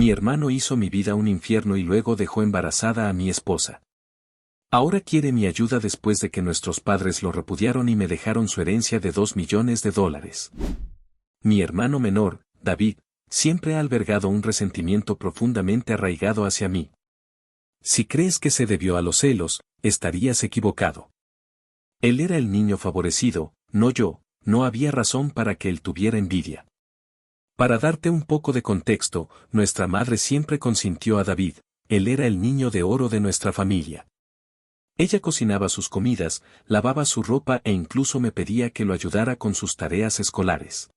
Mi hermano hizo mi vida un infierno y luego dejó embarazada a mi esposa. Ahora quiere mi ayuda después de que nuestros padres lo repudiaron y me dejaron su herencia de $2 millones. Mi hermano menor, David, siempre ha albergado un resentimiento profundamente arraigado hacia mí. Si crees que se debió a los celos, estarías equivocado. Él era el niño favorecido, no yo, no había razón para que él tuviera envidia. Para darte un poco de contexto, nuestra madre siempre consintió a David, él era el niño de oro de nuestra familia. Ella cocinaba sus comidas, lavaba su ropa e incluso me pedía que lo ayudara con sus tareas escolares.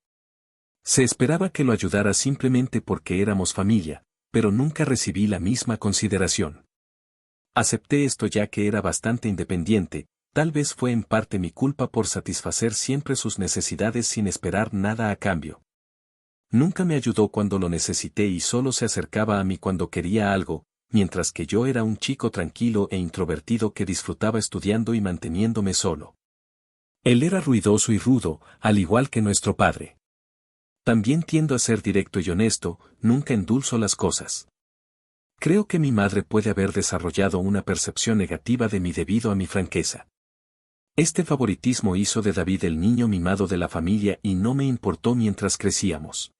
Se esperaba que lo ayudara simplemente porque éramos familia, pero nunca recibí la misma consideración. Acepté esto ya que era bastante independiente, tal vez fue en parte mi culpa por satisfacer siempre sus necesidades sin esperar nada a cambio. Nunca me ayudó cuando lo necesité y solo se acercaba a mí cuando quería algo, mientras que yo era un chico tranquilo e introvertido que disfrutaba estudiando y manteniéndome solo. Él era ruidoso y rudo, al igual que nuestro padre. También tiendo a ser directo y honesto, nunca endulzo las cosas. Creo que mi madre puede haber desarrollado una percepción negativa de mí debido a mi franqueza. Este favoritismo hizo de David el niño mimado de la familia y no me importó mientras crecíamos.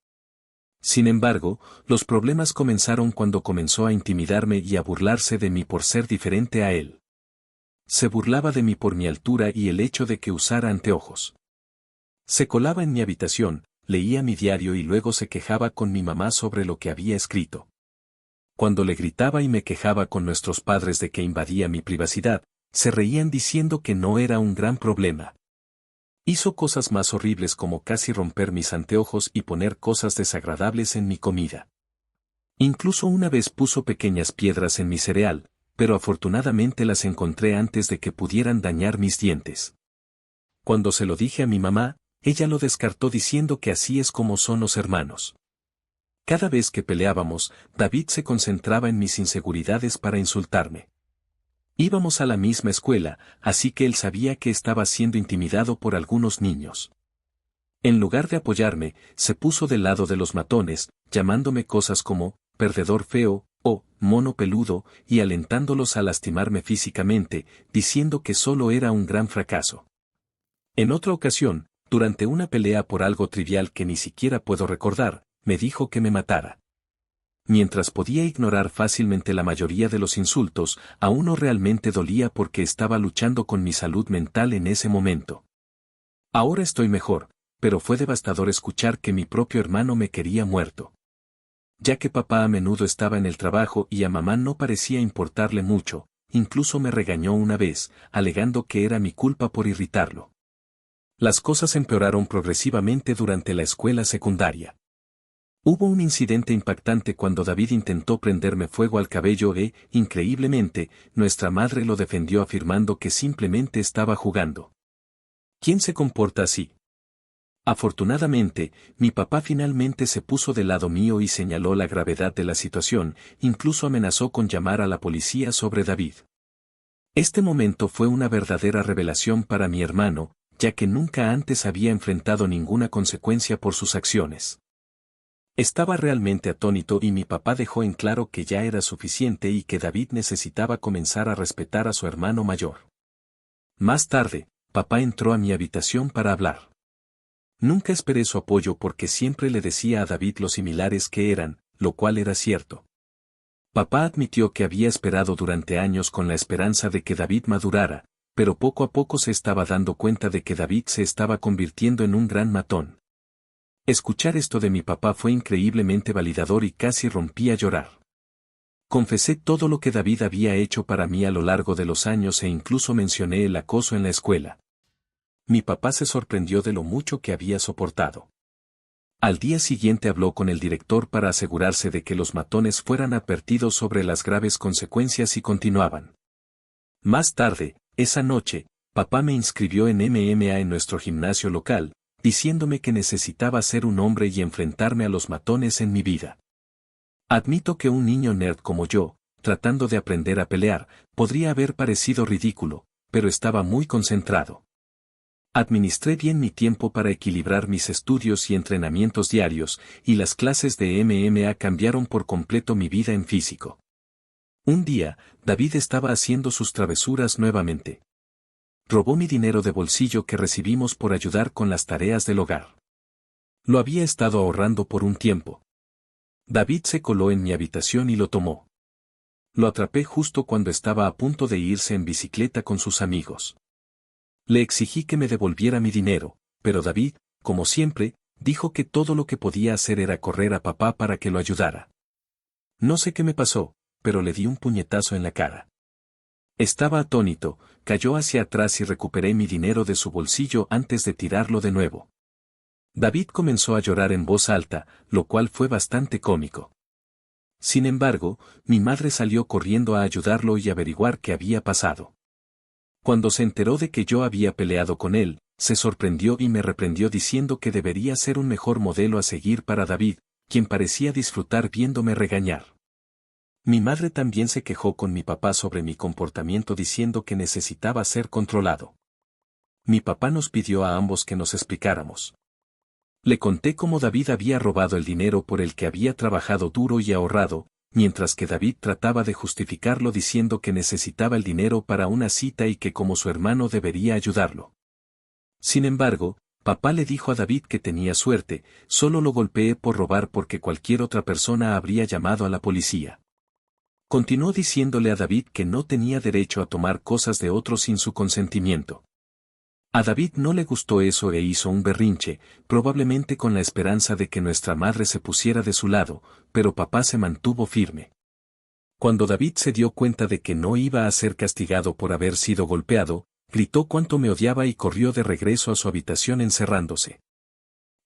Sin embargo, los problemas comenzaron cuando comenzó a intimidarme y a burlarse de mí por ser diferente a él. Se burlaba de mí por mi altura y el hecho de que usara anteojos. Se colaba en mi habitación, leía mi diario y luego se quejaba con mi mamá sobre lo que había escrito. Cuando le gritaba y me quejaba con nuestros padres de que invadía mi privacidad, se reían diciendo que no era un gran problema. Hizo cosas más horribles como casi romper mis anteojos y poner cosas desagradables en mi comida. Incluso una vez puso pequeñas piedras en mi cereal, pero afortunadamente las encontré antes de que pudieran dañar mis dientes. Cuando se lo dije a mi mamá, ella lo descartó diciendo que así es como son los hermanos. Cada vez que peleábamos, David se concentraba en mis inseguridades para insultarme. Íbamos a la misma escuela, así que él sabía que estaba siendo intimidado por algunos niños. En lugar de apoyarme, se puso del lado de los matones, llamándome cosas como perdedor feo o mono peludo y alentándolos a lastimarme físicamente, diciendo que solo era un gran fracaso. En otra ocasión, durante una pelea por algo trivial que ni siquiera puedo recordar, me dijo que me matara. Mientras podía ignorar fácilmente la mayoría de los insultos, a uno realmente dolía porque estaba luchando con mi salud mental en ese momento. Ahora estoy mejor, pero fue devastador escuchar que mi propio hermano me quería muerto. Ya que papá a menudo estaba en el trabajo y a mamá no parecía importarle mucho, incluso me regañó una vez, alegando que era mi culpa por irritarlo. Las cosas empeoraron progresivamente durante la escuela secundaria. Hubo un incidente impactante cuando David intentó prenderme fuego al cabello e, increíblemente, nuestra madre lo defendió afirmando que simplemente estaba jugando. ¿Quién se comporta así? Afortunadamente, mi papá finalmente se puso del lado mío y señaló la gravedad de la situación, incluso amenazó con llamar a la policía sobre David. Este momento fue una verdadera revelación para mi hermano, ya que nunca antes había enfrentado ninguna consecuencia por sus acciones. Estaba realmente atónito y mi papá dejó en claro que ya era suficiente y que David necesitaba comenzar a respetar a su hermano mayor. Más tarde, papá entró a mi habitación para hablar. Nunca esperé su apoyo porque siempre le decía a David lo similares que eran, lo cual era cierto. Papá admitió que había esperado durante años con la esperanza de que David madurara, pero poco a poco se estaba dando cuenta de que David se estaba convirtiendo en un gran matón. Escuchar esto de mi papá fue increíblemente validador y casi rompí a llorar. Confesé todo lo que David había hecho para mí a lo largo de los años e incluso mencioné el acoso en la escuela. Mi papá se sorprendió de lo mucho que había soportado. Al día siguiente habló con el director para asegurarse de que los matones fueran advertidos sobre las graves consecuencias y continuaban. Más tarde, esa noche, papá me inscribió en MMA en nuestro gimnasio local, diciéndome que necesitaba ser un hombre y enfrentarme a los matones en mi vida. Admito que un niño nerd como yo, tratando de aprender a pelear, podría haber parecido ridículo, pero estaba muy concentrado. Administré bien mi tiempo para equilibrar mis estudios y entrenamientos diarios, y las clases de MMA cambiaron por completo mi vida en físico. Un día, David estaba haciendo sus travesuras nuevamente. Robó mi dinero de bolsillo que recibimos por ayudar con las tareas del hogar. Lo había estado ahorrando por un tiempo. David se coló en mi habitación y lo tomó. Lo atrapé justo cuando estaba a punto de irse en bicicleta con sus amigos. Le exigí que me devolviera mi dinero, pero David, como siempre, dijo que todo lo que podía hacer era correr a papá para que lo ayudara. No sé qué me pasó, pero le di un puñetazo en la cara. Estaba atónito, cayó hacia atrás y recuperé mi dinero de su bolsillo antes de tirarlo de nuevo. David comenzó a llorar en voz alta, lo cual fue bastante cómico. Sin embargo, mi madre salió corriendo a ayudarlo y averiguar qué había pasado. Cuando se enteró de que yo había peleado con él, se sorprendió y me reprendió diciendo que debería ser un mejor modelo a seguir para David, quien parecía disfrutar viéndome regañar. Mi madre también se quejó con mi papá sobre mi comportamiento diciendo que necesitaba ser controlado. Mi papá nos pidió a ambos que nos explicáramos. Le conté cómo David había robado el dinero por el que había trabajado duro y ahorrado, mientras que David trataba de justificarlo diciendo que necesitaba el dinero para una cita y que como su hermano debería ayudarlo. Sin embargo, papá le dijo a David que tenía suerte, solo lo golpeé por robar porque cualquier otra persona habría llamado a la policía. Continuó diciéndole a David que no tenía derecho a tomar cosas de otros sin su consentimiento. A David no le gustó eso e hizo un berrinche, probablemente con la esperanza de que nuestra madre se pusiera de su lado, pero papá se mantuvo firme. Cuando David se dio cuenta de que no iba a ser castigado por haber sido golpeado, gritó cuánto me odiaba y corrió de regreso a su habitación encerrándose.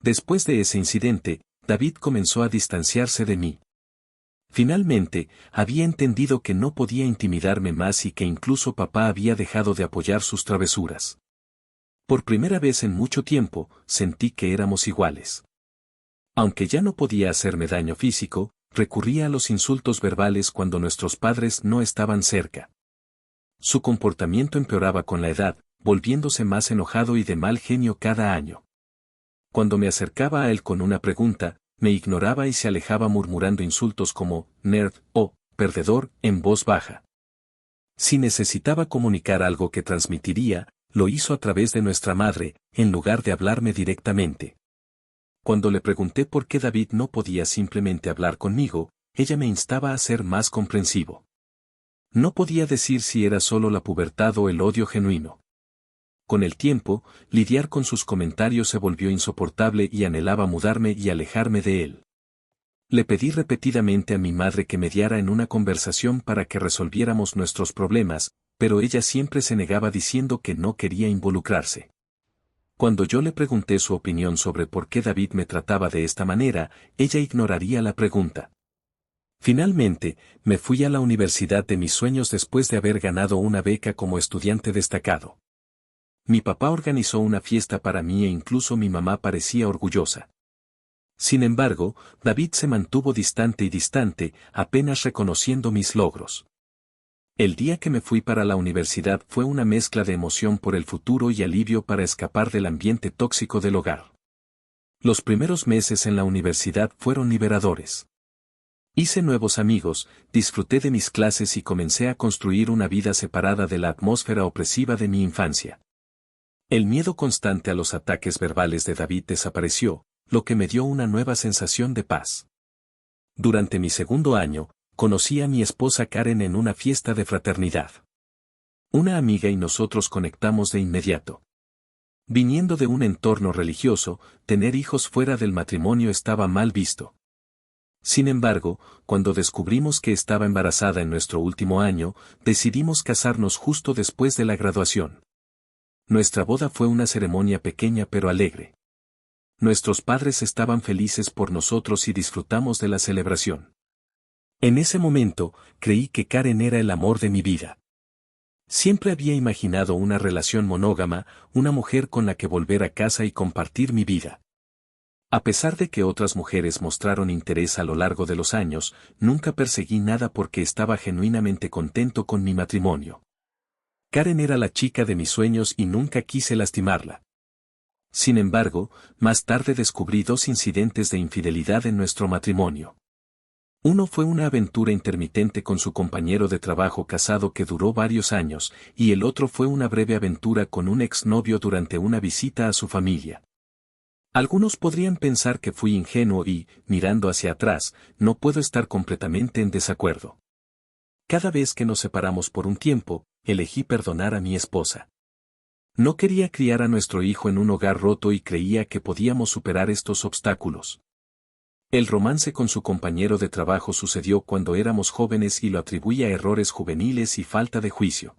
Después de ese incidente, David comenzó a distanciarse de mí. Finalmente, había entendido que no podía intimidarme más y que incluso papá había dejado de apoyar sus travesuras. Por primera vez en mucho tiempo, sentí que éramos iguales. Aunque ya no podía hacerme daño físico, recurría a los insultos verbales cuando nuestros padres no estaban cerca. Su comportamiento empeoraba con la edad, volviéndose más enojado y de mal genio cada año. Cuando me acercaba a él con una pregunta, me ignoraba y se alejaba murmurando insultos como nerd o perdedor en voz baja. Si necesitaba comunicar algo que transmitiría, lo hizo a través de nuestra madre, en lugar de hablarme directamente. Cuando le pregunté por qué David no podía simplemente hablar conmigo, ella me instaba a ser más comprensivo. No podía decir si era solo la pubertad o el odio genuino. Con el tiempo, lidiar con sus comentarios se volvió insoportable y anhelaba mudarme y alejarme de él. Le pedí repetidamente a mi madre que mediara en una conversación para que resolviéramos nuestros problemas, pero ella siempre se negaba diciendo que no quería involucrarse. Cuando yo le pregunté su opinión sobre por qué David me trataba de esta manera, ella ignoraría la pregunta. Finalmente, me fui a la universidad de mis sueños después de haber ganado una beca como estudiante destacado. Mi papá organizó una fiesta para mí e incluso mi mamá parecía orgullosa. Sin embargo, David se mantuvo distante, apenas reconociendo mis logros. El día que me fui para la universidad fue una mezcla de emoción por el futuro y alivio para escapar del ambiente tóxico del hogar. Los primeros meses en la universidad fueron liberadores. Hice nuevos amigos, disfruté de mis clases y comencé a construir una vida separada de la atmósfera opresiva de mi infancia. El miedo constante a los ataques verbales de David desapareció, lo que me dio una nueva sensación de paz. Durante mi segundo año, conocí a mi esposa Karen en una fiesta de fraternidad. Una amiga y nosotros conectamos de inmediato. Viniendo de un entorno religioso, tener hijos fuera del matrimonio estaba mal visto. Sin embargo, cuando descubrimos que estaba embarazada en nuestro último año, decidimos casarnos justo después de la graduación. Nuestra boda fue una ceremonia pequeña pero alegre. Nuestros padres estaban felices por nosotros y disfrutamos de la celebración. En ese momento, creí que Karen era el amor de mi vida. Siempre había imaginado una relación monógama, una mujer con la que volver a casa y compartir mi vida. A pesar de que otras mujeres mostraron interés a lo largo de los años, nunca perseguí nada porque estaba genuinamente contento con mi matrimonio. Karen era la chica de mis sueños y nunca quise lastimarla. Sin embargo, más tarde descubrí dos incidentes de infidelidad en nuestro matrimonio. Uno fue una aventura intermitente con su compañero de trabajo casado que duró varios años, y el otro fue una breve aventura con un exnovio durante una visita a su familia. Algunos podrían pensar que fui ingenuo y, mirando hacia atrás, no puedo estar completamente en desacuerdo. Cada vez que nos separamos por un tiempo, elegí perdonar a mi esposa. No quería criar a nuestro hijo en un hogar roto y creía que podíamos superar estos obstáculos. El romance con su compañero de trabajo sucedió cuando éramos jóvenes y lo atribuí a errores juveniles y falta de juicio.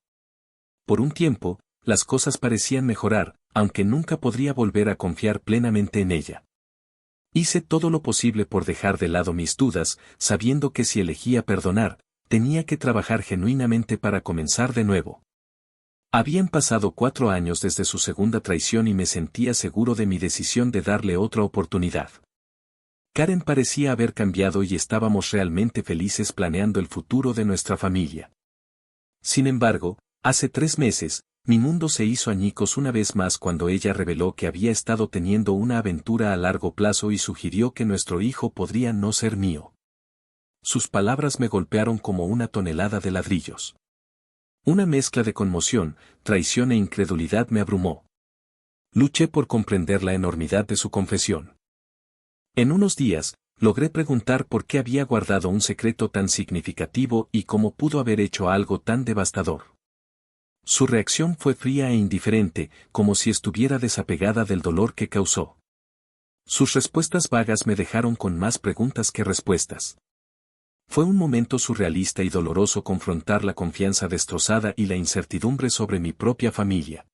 Por un tiempo, las cosas parecían mejorar, aunque nunca podría volver a confiar plenamente en ella. Hice todo lo posible por dejar de lado mis dudas, sabiendo que si elegía perdonar, tenía que trabajar genuinamente para comenzar de nuevo. Habían pasado 4 años desde su segunda traición y me sentía seguro de mi decisión de darle otra oportunidad. Karen parecía haber cambiado y estábamos realmente felices planeando el futuro de nuestra familia. Sin embargo, hace 3 meses, mi mundo se hizo añicos una vez más cuando ella reveló que había estado teniendo una aventura a largo plazo y sugirió que nuestro hijo podría no ser mío. Sus palabras me golpearon como una tonelada de ladrillos. Una mezcla de conmoción, traición e incredulidad me abrumó. Luché por comprender la enormidad de su confesión. En unos días, logré preguntar por qué había guardado un secreto tan significativo y cómo pudo haber hecho algo tan devastador. Su reacción fue fría e indiferente, como si estuviera desapegada del dolor que causó. Sus respuestas vagas me dejaron con más preguntas que respuestas. Fue un momento surrealista y doloroso confrontar la confianza destrozada y la incertidumbre sobre mi propia familia.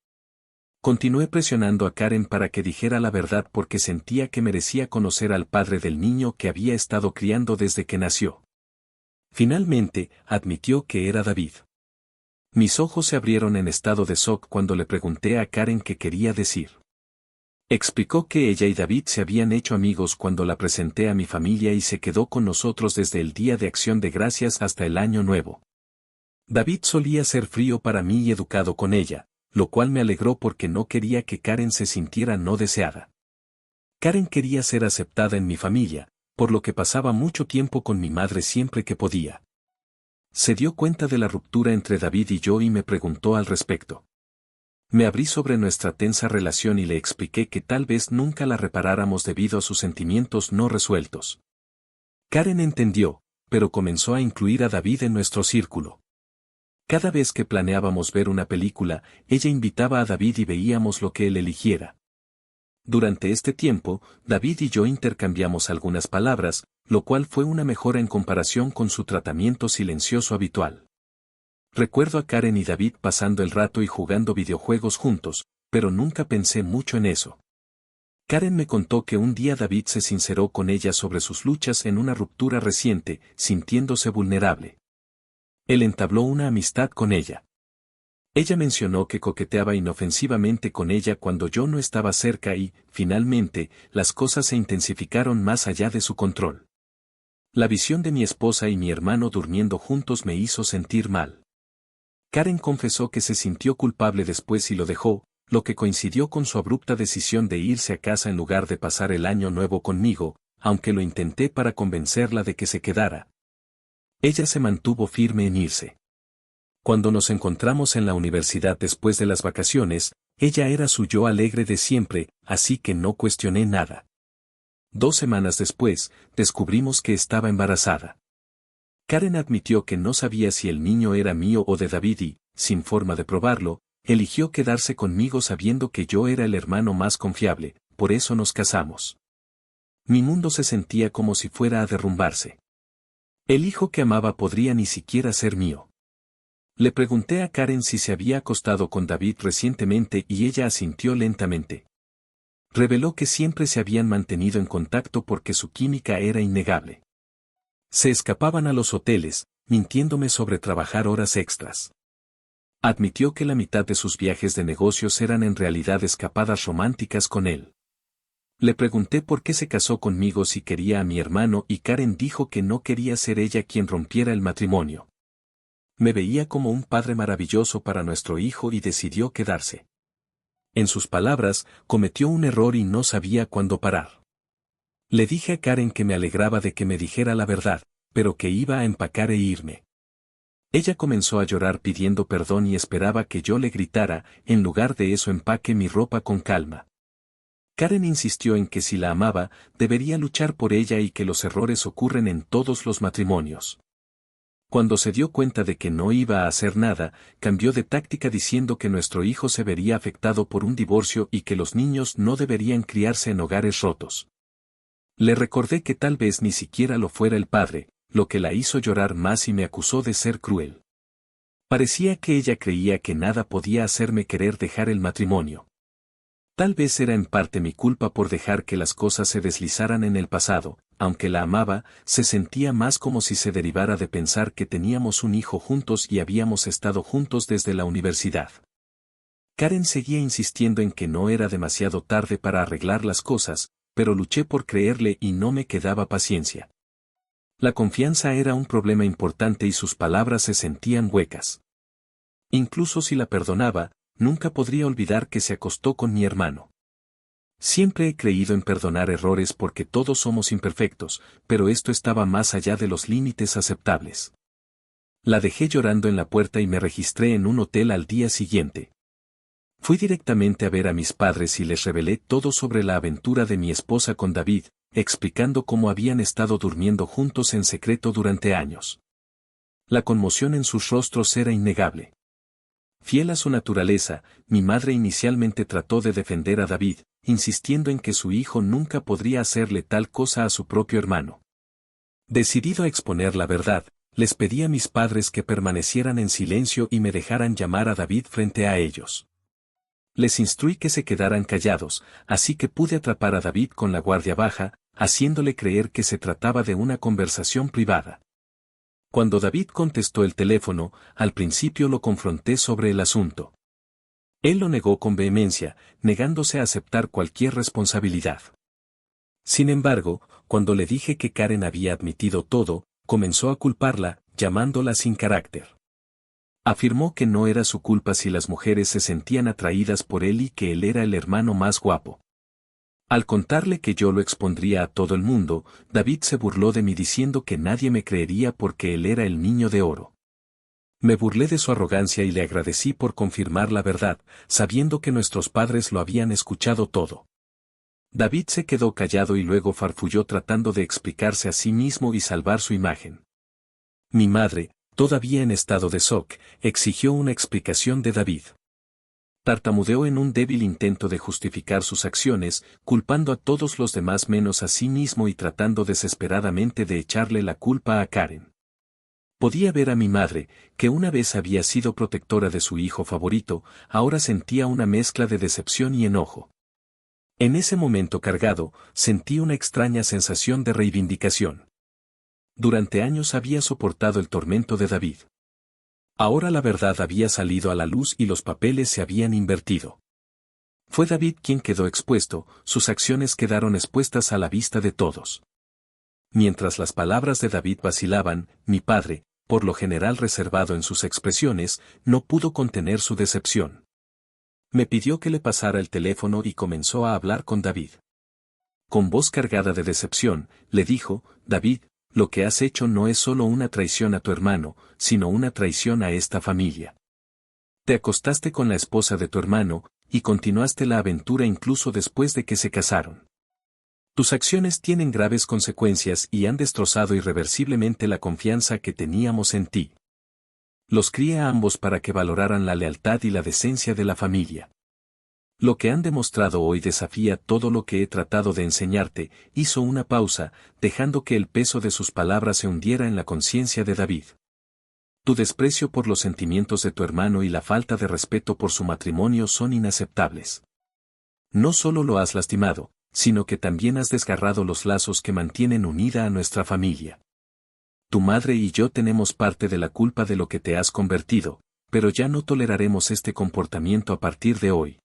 Continué presionando a Karen para que dijera la verdad porque sentía que merecía conocer al padre del niño que había estado criando desde que nació. Finalmente, admitió que era David. Mis ojos se abrieron en estado de shock cuando le pregunté a Karen qué quería decir. Explicó que ella y David se habían hecho amigos cuando la presenté a mi familia y se quedó con nosotros desde el Día de Acción de Gracias hasta el Año Nuevo. David solía ser frío para mí y educado con ella, lo cual me alegró porque no quería que Karen se sintiera no deseada. Karen quería ser aceptada en mi familia, por lo que pasaba mucho tiempo con mi madre siempre que podía. Se dio cuenta de la ruptura entre David y yo y me preguntó al respecto. Me abrí sobre nuestra tensa relación y le expliqué que tal vez nunca la reparáramos debido a sus sentimientos no resueltos. Karen entendió, pero comenzó a incluir a David en nuestro círculo. Cada vez que planeábamos ver una película, ella invitaba a David y veíamos lo que él eligiera. Durante este tiempo, David y yo intercambiamos algunas palabras, lo cual fue una mejora en comparación con su tratamiento silencioso habitual. Recuerdo a Karen y David pasando el rato y jugando videojuegos juntos, pero nunca pensé mucho en eso. Karen me contó que un día David se sinceró con ella sobre sus luchas en una ruptura reciente, sintiéndose vulnerable. Él entabló una amistad con ella. Ella mencionó que coqueteaba inofensivamente con ella cuando yo no estaba cerca y, finalmente, las cosas se intensificaron más allá de su control. La visión de mi esposa y mi hermano durmiendo juntos me hizo sentir mal. Karen confesó que se sintió culpable después y lo dejó, lo que coincidió con su abrupta decisión de irse a casa en lugar de pasar el año nuevo conmigo, aunque lo intenté para convencerla de que se quedara. Ella se mantuvo firme en irse. Cuando nos encontramos en la universidad después de las vacaciones, ella era su yo alegre de siempre, así que no cuestioné nada. 2 semanas después, descubrimos que estaba embarazada. Karen admitió que no sabía si el niño era mío o de David y, sin forma de probarlo, eligió quedarse conmigo sabiendo que yo era el hermano más confiable, por eso nos casamos. Mi mundo se sentía como si fuera a derrumbarse. El hijo que amaba podría ni siquiera ser mío. Le pregunté a Karen si se había acostado con David recientemente y ella asintió lentamente. Reveló que siempre se habían mantenido en contacto porque su química era innegable. Se escapaban a los hoteles, mintiéndome sobre trabajar horas extras. Admitió que la mitad de sus viajes de negocios eran en realidad escapadas románticas con él. Le pregunté por qué se casó conmigo si quería a mi hermano y Karen dijo que no quería ser ella quien rompiera el matrimonio. Me veía como un padre maravilloso para nuestro hijo y decidió quedarse. En sus palabras, cometió un error y no sabía cuándo parar. Le dije a Karen que me alegraba de que me dijera la verdad, pero que iba a empacar e irme. Ella comenzó a llorar pidiendo perdón y esperaba que yo le gritara, en lugar de eso empaque mi ropa con calma. Karen insistió en que si la amaba, debería luchar por ella y que los errores ocurren en todos los matrimonios. Cuando se dio cuenta de que no iba a hacer nada, cambió de táctica diciendo que nuestro hijo se vería afectado por un divorcio y que los niños no deberían criarse en hogares rotos. Le recordé que tal vez ni siquiera lo fuera el padre, lo que la hizo llorar más y me acusó de ser cruel. Parecía que ella creía que nada podía hacerme querer dejar el matrimonio. Tal vez era en parte mi culpa por dejar que las cosas se deslizaran en el pasado, aunque la amaba, se sentía más como si se derivara de pensar que teníamos un hijo juntos y habíamos estado juntos desde la universidad. Karen seguía insistiendo en que no era demasiado tarde para arreglar las cosas, pero luché por creerle y no me quedaba paciencia. La confianza era un problema importante y sus palabras se sentían huecas. Incluso si la perdonaba, nunca podría olvidar que se acostó con mi hermano. Siempre he creído en perdonar errores porque todos somos imperfectos, pero esto estaba más allá de los límites aceptables. La dejé llorando en la puerta y me registré en un hotel al día siguiente. Fui directamente a ver a mis padres y les revelé todo sobre la aventura de mi esposa con David, explicando cómo habían estado durmiendo juntos en secreto durante años. La conmoción en sus rostros era innegable. Fiel a su naturaleza, mi madre inicialmente trató de defender a David, insistiendo en que su hijo nunca podría hacerle tal cosa a su propio hermano. Decidido a exponer la verdad, les pedí a mis padres que permanecieran en silencio y me dejaran llamar a David frente a ellos. Les instruí que se quedaran callados, así que pude atrapar a David con la guardia baja, haciéndole creer que se trataba de una conversación privada. Cuando David contestó el teléfono, al principio lo confronté sobre el asunto. Él lo negó con vehemencia, negándose a aceptar cualquier responsabilidad. Sin embargo, cuando le dije que Karen había admitido todo, comenzó a culparla, llamándola sin carácter. Afirmó que no era su culpa si las mujeres se sentían atraídas por él y que él era el hermano más guapo. Al contarle que yo lo expondría a todo el mundo, David se burló de mí diciendo que nadie me creería porque él era el niño de oro. Me burlé de su arrogancia y le agradecí por confirmar la verdad, sabiendo que nuestros padres lo habían escuchado todo. David se quedó callado y luego farfulló tratando de explicarse a sí mismo y salvar su imagen. Mi madre, todavía en estado de shock, exigió una explicación de David. Tartamudeó en un débil intento de justificar sus acciones, culpando a todos los demás menos a sí mismo y tratando desesperadamente de echarle la culpa a Karen. Podía ver a mi madre, que una vez había sido protectora de su hijo favorito, ahora sentía una mezcla de decepción y enojo. En ese momento cargado, sentí una extraña sensación de reivindicación. Durante años había soportado el tormento de David. Ahora la verdad había salido a la luz y los papeles se habían invertido. Fue David quien quedó expuesto, sus acciones quedaron expuestas a la vista de todos. Mientras las palabras de David vacilaban, mi padre, por lo general reservado en sus expresiones, no pudo contener su decepción. Me pidió que le pasara el teléfono y comenzó a hablar con David. Con voz cargada de decepción, le dijo: David, lo que has hecho no es solo una traición a tu hermano, sino una traición a esta familia. Te acostaste con la esposa de tu hermano, y continuaste la aventura incluso después de que se casaron. Tus acciones tienen graves consecuencias y han destrozado irreversiblemente la confianza que teníamos en ti. Los crié a ambos para que valoraran la lealtad y la decencia de la familia. Lo que han demostrado hoy desafía todo lo que he tratado de enseñarte. Hizo una pausa, dejando que el peso de sus palabras se hundiera en la conciencia de David. Tu desprecio por los sentimientos de tu hermano y la falta de respeto por su matrimonio son inaceptables. No solo lo has lastimado, sino que también has desgarrado los lazos que mantienen unida a nuestra familia. Tu madre y yo tenemos parte de la culpa de lo que te has convertido, pero ya no toleraremos este comportamiento a partir de hoy.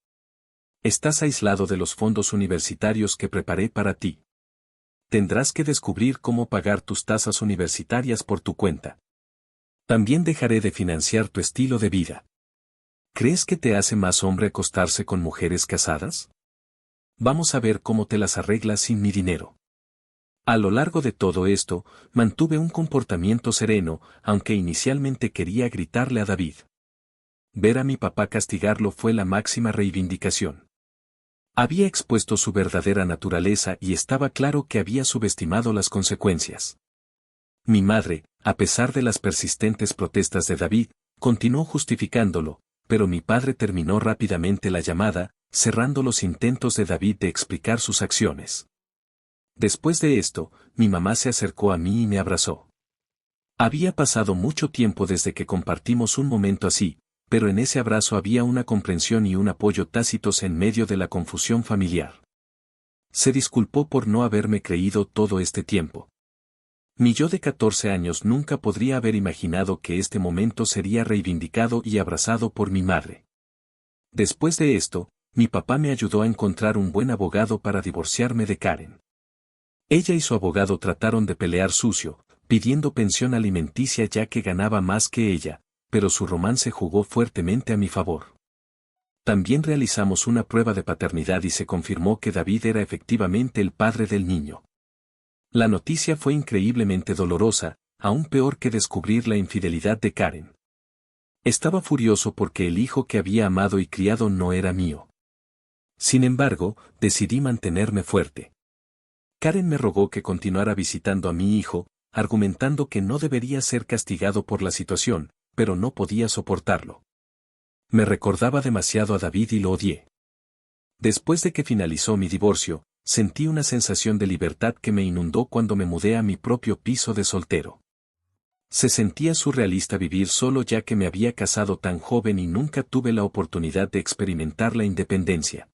Estás aislado de los fondos universitarios que preparé para ti. Tendrás que descubrir cómo pagar tus tasas universitarias por tu cuenta. También dejaré de financiar tu estilo de vida. ¿Crees que te hace más hombre acostarse con mujeres casadas? Vamos a ver cómo te las arreglas sin mi dinero. A lo largo de todo esto, mantuve un comportamiento sereno, aunque inicialmente quería gritarle a David. Ver a mi papá castigarlo fue la máxima reivindicación. Había expuesto su verdadera naturaleza y estaba claro que había subestimado las consecuencias. Mi madre, a pesar de las persistentes protestas de David, continuó justificándolo, pero mi padre terminó rápidamente la llamada, cerrando los intentos de David de explicar sus acciones. Después de esto, mi mamá se acercó a mí y me abrazó. Había pasado mucho tiempo desde que compartimos un momento así, pero en ese abrazo había una comprensión y un apoyo tácitos en medio de la confusión familiar. Se disculpó por no haberme creído todo este tiempo. Mi yo de 14 años nunca podría haber imaginado que este momento sería reivindicado y abrazado por mi madre. Después de esto, mi papá me ayudó a encontrar un buen abogado para divorciarme de Karen. Ella y su abogado trataron de pelear sucio, pidiendo pensión alimenticia ya que ganaba más que ella, pero su romance jugó fuertemente a mi favor. También realizamos una prueba de paternidad y se confirmó que David era efectivamente el padre del niño. La noticia fue increíblemente dolorosa, aún peor que descubrir la infidelidad de Karen. Estaba furioso porque el hijo que había amado y criado no era mío. Sin embargo, decidí mantenerme fuerte. Karen me rogó que continuara visitando a mi hijo, argumentando que no debería ser castigado por la situación, pero no podía soportarlo. Me recordaba demasiado a David y lo odié. Después de que finalizó mi divorcio, sentí una sensación de libertad que me inundó cuando me mudé a mi propio piso de soltero. Se sentía surrealista vivir solo ya que me había casado tan joven y nunca tuve la oportunidad de experimentar la independencia.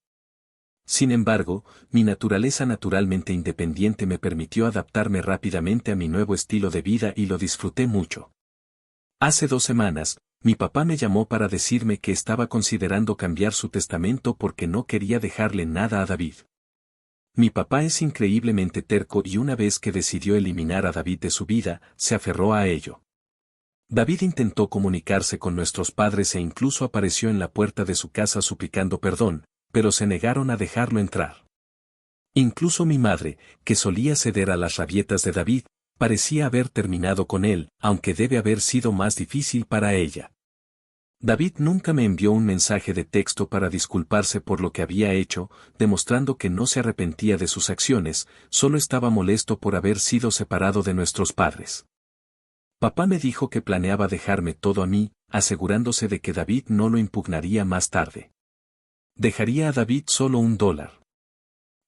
Sin embargo, mi naturaleza naturalmente independiente me permitió adaptarme rápidamente a mi nuevo estilo de vida y lo disfruté mucho. Hace 2 semanas, mi papá me llamó para decirme que estaba considerando cambiar su testamento porque no quería dejarle nada a David. Mi papá es increíblemente terco y una vez que decidió eliminar a David de su vida, se aferró a ello. David intentó comunicarse con nuestros padres e incluso apareció en la puerta de su casa suplicando perdón, pero se negaron a dejarlo entrar. Incluso mi madre, que solía ceder a las rabietas de David, parecía haber terminado con él, aunque debe haber sido más difícil para ella. David nunca me envió un mensaje de texto para disculparse por lo que había hecho, demostrando que no se arrepentía de sus acciones, solo estaba molesto por haber sido separado de nuestros padres. Papá me dijo que planeaba dejarme todo a mí, asegurándose de que David no lo impugnaría más tarde. Dejaría a David solo $1.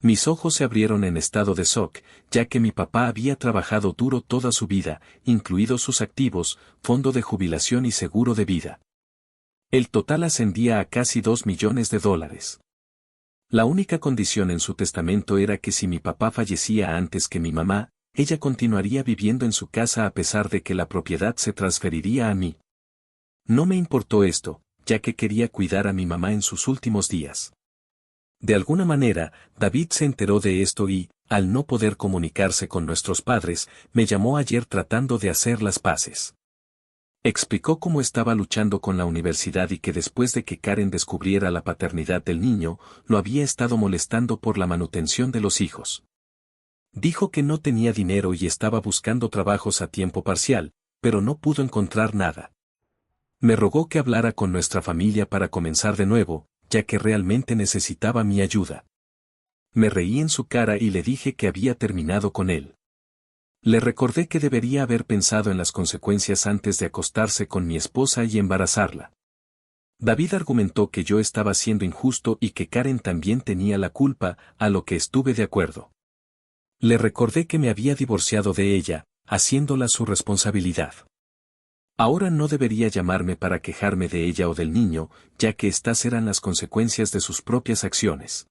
Mis ojos se abrieron en estado de shock, ya que mi papá había trabajado duro toda su vida, incluidos sus activos, fondo de jubilación y seguro de vida. El total ascendía a casi $2 millones. La única condición en su testamento era que si mi papá fallecía antes que mi mamá, ella continuaría viviendo en su casa a pesar de que la propiedad se transferiría a mí. No me importó esto, ya que quería cuidar a mi mamá en sus últimos días. De alguna manera, David se enteró de esto y, al no poder comunicarse con nuestros padres, me llamó ayer tratando de hacer las paces. Explicó cómo estaba luchando con la universidad y que después de que Karen descubriera la paternidad del niño, lo había estado molestando por la manutención de los hijos. Dijo que no tenía dinero y estaba buscando trabajos a tiempo parcial, pero no pudo encontrar nada. Me rogó que hablara con nuestra familia para comenzar de nuevo, ya que realmente necesitaba mi ayuda. Me reí en su cara y le dije que había terminado con él. Le recordé que debería haber pensado en las consecuencias antes de acostarse con mi esposa y embarazarla. David argumentó que yo estaba siendo injusto y que Karen también tenía la culpa, a lo que estuve de acuerdo. Le recordé que me había divorciado de ella, haciéndola su responsabilidad. Ahora no debería llamarme para quejarme de ella o del niño, ya que estas eran las consecuencias de sus propias acciones.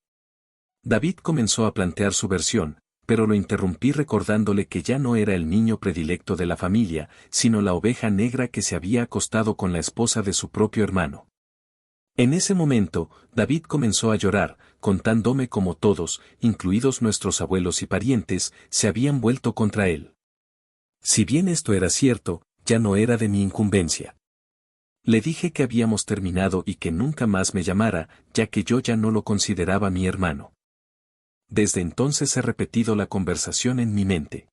David comenzó a plantear su versión, pero lo interrumpí recordándole que ya no era el niño predilecto de la familia, sino la oveja negra que se había acostado con la esposa de su propio hermano. En ese momento, David comenzó a llorar, contándome cómo todos, incluidos nuestros abuelos y parientes, se habían vuelto contra él. Si bien esto era cierto, ya no era de mi incumbencia. Le dije que habíamos terminado y que nunca más me llamara, ya que yo ya no lo consideraba mi hermano. Desde entonces he repetido la conversación en mi mente.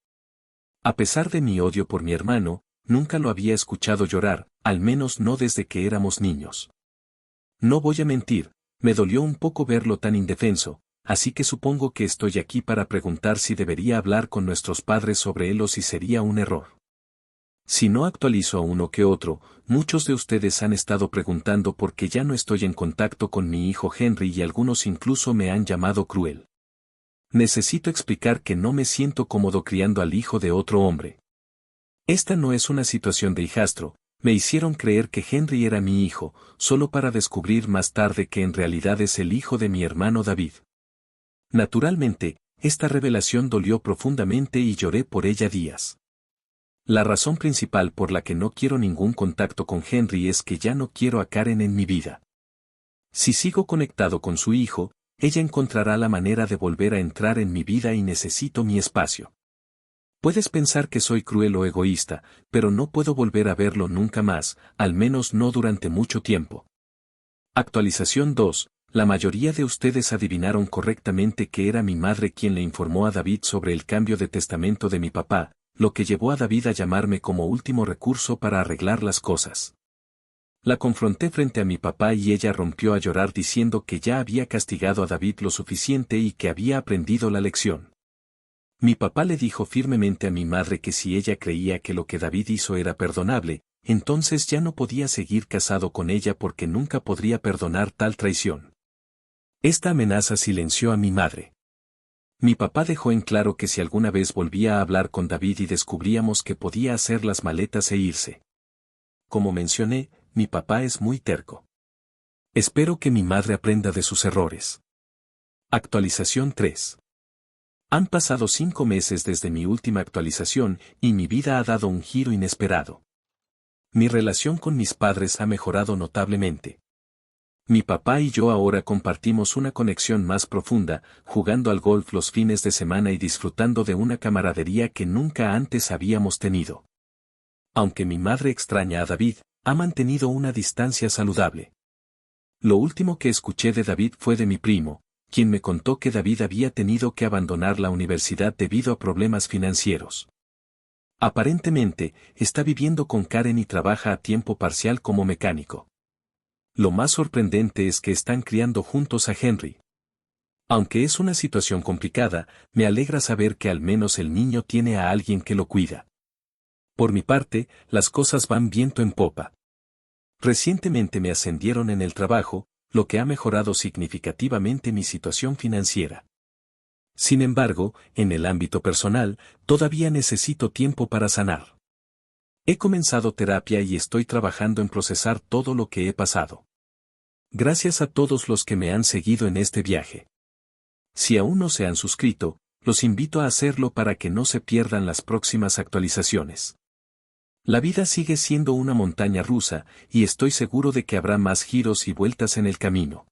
A pesar de mi odio por mi hermano, nunca lo había escuchado llorar, al menos no desde que éramos niños. No voy a mentir, me dolió un poco verlo tan indefenso, así que supongo que estoy aquí para preguntar si debería hablar con nuestros padres sobre él o si sería un error. Si no actualizo a uno que otro, muchos de ustedes han estado preguntando por qué ya no estoy en contacto con mi hijo Henry y algunos incluso me han llamado cruel. Necesito explicar que no me siento cómodo criando al hijo de otro hombre. Esta no es una situación de hijastro, me hicieron creer que Henry era mi hijo, solo para descubrir más tarde que en realidad es el hijo de mi hermano David. Naturalmente, esta revelación dolió profundamente y lloré por ella días. La razón principal por la que no quiero ningún contacto con Henry es que ya no quiero a Karen en mi vida. Si sigo conectado con su hijo, ella encontrará la manera de volver a entrar en mi vida y necesito mi espacio. Puedes pensar que soy cruel o egoísta, pero no puedo volver a verlo nunca más, al menos no durante mucho tiempo. Actualización 2. La mayoría de ustedes adivinaron correctamente que era mi madre quien le informó a David sobre el cambio de testamento de mi papá, lo que llevó a David a llamarme como último recurso para arreglar las cosas. La confronté frente a mi papá y ella rompió a llorar diciendo que ya había castigado a David lo suficiente y que había aprendido la lección. Mi papá le dijo firmemente a mi madre que si ella creía que lo que David hizo era perdonable, entonces ya no podía seguir casado con ella porque nunca podría perdonar tal traición. Esta amenaza silenció a mi madre. Mi papá dejó en claro que si alguna vez volvía a hablar con David y descubríamos que podía hacer las maletas e irse. Como mencioné, mi papá es muy terco. Espero que mi madre aprenda de sus errores. Actualización 3. Han pasado 5 meses desde mi última actualización y mi vida ha dado un giro inesperado. Mi relación con mis padres ha mejorado notablemente. Mi papá y yo ahora compartimos una conexión más profunda, jugando al golf los fines de semana y disfrutando de una camaradería que nunca antes habíamos tenido. Aunque mi madre extraña a David, ha mantenido una distancia saludable. Lo último que escuché de David fue de mi primo, quien me contó que David había tenido que abandonar la universidad debido a problemas financieros. Aparentemente, está viviendo con Karen y trabaja a tiempo parcial como mecánico. Lo más sorprendente es que están criando juntos a Henry. Aunque es una situación complicada, me alegra saber que al menos el niño tiene a alguien que lo cuida. Por mi parte, las cosas van viento en popa. Recientemente me ascendieron en el trabajo, lo que ha mejorado significativamente mi situación financiera. Sin embargo, en el ámbito personal, todavía necesito tiempo para sanar. He comenzado terapia y estoy trabajando en procesar todo lo que he pasado. Gracias a todos los que me han seguido en este viaje. Si aún no se han suscrito, los invito a hacerlo para que no se pierdan las próximas actualizaciones. La vida sigue siendo una montaña rusa, y estoy seguro de que habrá más giros y vueltas en el camino.